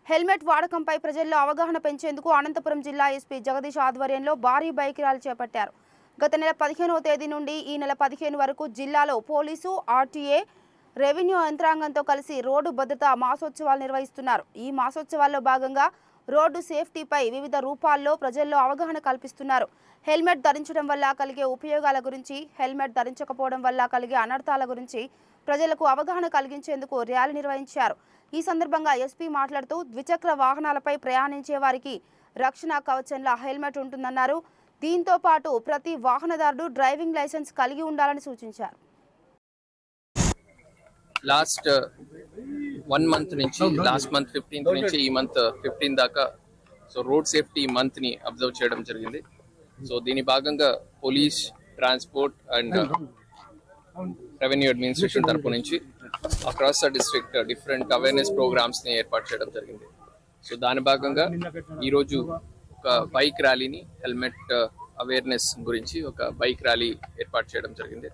Helmet వాడకంపై ప్రజల్లో అవగాహన పెంచేందుకు అనంతపురం జిల్లా ఎస్పీ జగదీష్ ఆధ్వర్యంలో భారీ బైక్ ర్యాలీ చేపట్టారు. గత నెల 15వ తేదీ నుండి ఈ నెల 15 వరకు జిల్లాలో పోలీసు, ఆర్టీఏ, రెవెన్యూ యంత్రాంగంతో కలిసి రోడ్డు భద్రతా మాసోత్సవాలు నిర్వహిస్తున్నారు. ఈ మాసోత్సవాల్లో భాగంగా రోడ్డు సేఫ్టీపై వివిధ రూపాల్లో ప్రజల్లో అవగాహన కల్పిస్తున్నారు. హెల్మెట్ ధరించడం వల్ల కలిగే ఉపయోగాల గురించి, హెల్మెట్ ధరించకపోవడం వల్ల కలిగే అనర్థాల గురించి ప్రజలకు అవగాహన కలిగించేందుకు ర్యాలీ నిర్వహించారు. ఈ సందర్భంగా ఎస్పీ మాట్లాడుతూ ద్విచక్ర వాహనాలపై ప్రయాణించే వారికి రక్షణ కవచంలా హెల్మెట్ ఉంటుందన్నారు. దీంతో పాటు ప్రతి వాహనదారుడు డ్రైవింగ్ లైసెన్స్ కలిగి ఉండాలని సూచించారు. లాస్ట్ 1 మంత్ నుంచి లాస్ట్ మంత్ 15th నుంచి ఈ మంత్ 15 దాకా రోడ్ సేఫ్టీ మంత్ ని అబ్జర్వ్ చేయడం జరిగింది. దీని భాగంగా police, transport and revenue administration తరపు నుంచి across the district different awareness programmes ని ఏర్పాటు చేయడం జరిగింది. దాని భాగంగా ఈరోజు ఒక బైక్ ర్యాలీని, హెల్మెట్ అవేర్నెస్ గురించి ఒక బైక్ ర్యాలీ ఏర్పాటు చేయడం జరిగింది.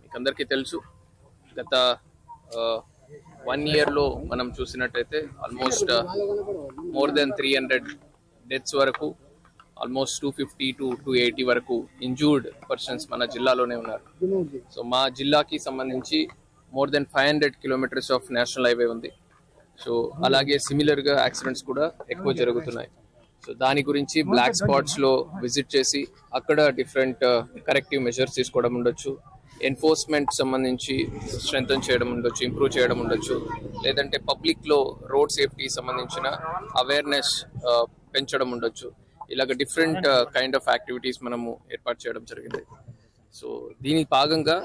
మీకు అందరికీ తెలుసు, గత 1 yearలో మనం చూసినట్టయితే ఆల్మోస్ట్ మోర్ దెన్ 300 డెత్స్ వరకు, ఆల్మోస్ట్ 250 to 280 వరకు ఇంజూర్డ్ పర్సన్స్ మన జిల్లాలోనే ఉన్నారు. మా జిల్లాకి సంబంధించి more than 500 kilometers of national highway ఉంది. అలాగే సిమిలర్ గా యాక్సిడెంట్స్ కూడా ఎక్కువ జరుగుతున్నాయి. దాని గురించి బ్లాక్ స్పాట్స్ లో విజిట్ చేసి అక్కడ డిఫరెంట్ కరెక్టివ్ మెజర్స్ తీసుకోవడం ఉండొచ్చు, ఎన్ఫోర్స్మెంట్ సంబంధించి స్ట్రెంథన్ చేయడం ఉండొచ్చు, ఇంప్రూవ్ చేయడం ఉండొచ్చు, లేదంటే పబ్లిక్ లో రోడ్ సేఫ్టీ సంబంధించిన అవేర్నెస్ పెంచడం ఉండొచ్చు. ఇలాగ డిఫరెంట్ కైండ్ ఆఫ్ యాక్టివిటీస్ మనము ఏర్పాటు చేయడం జరిగింది. దీని భాగంగా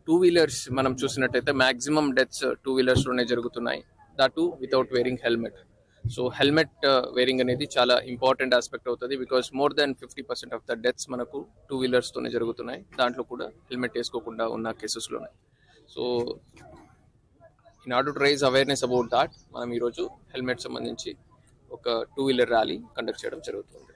2 wheelers మనం చూసినట్టయితే మాక్సిమం డెత్స్ 2 wheelers లోనే జరుగుతున్నాయి, that without wearing helmet. Helmet wearing అనేది చాలా ఇంపార్టెంట్ ఆస్పెక్ట్ అవుతుంది. Because more than 50% of the deaths మనకు 2 wheelers తోనే జరుగుతున్నాయి. దాంట్లో కూడా హెల్మెట్ వేసుకోకుండా ఉన్న కేసెస్లోనే. In order to raise awareness about that మనం ఈరోజు హెల్మెట్ సంబంధించి ఒక 2 wheeler ర్యాలీ కండక్ట్ చేయడం జరుగుతుంది.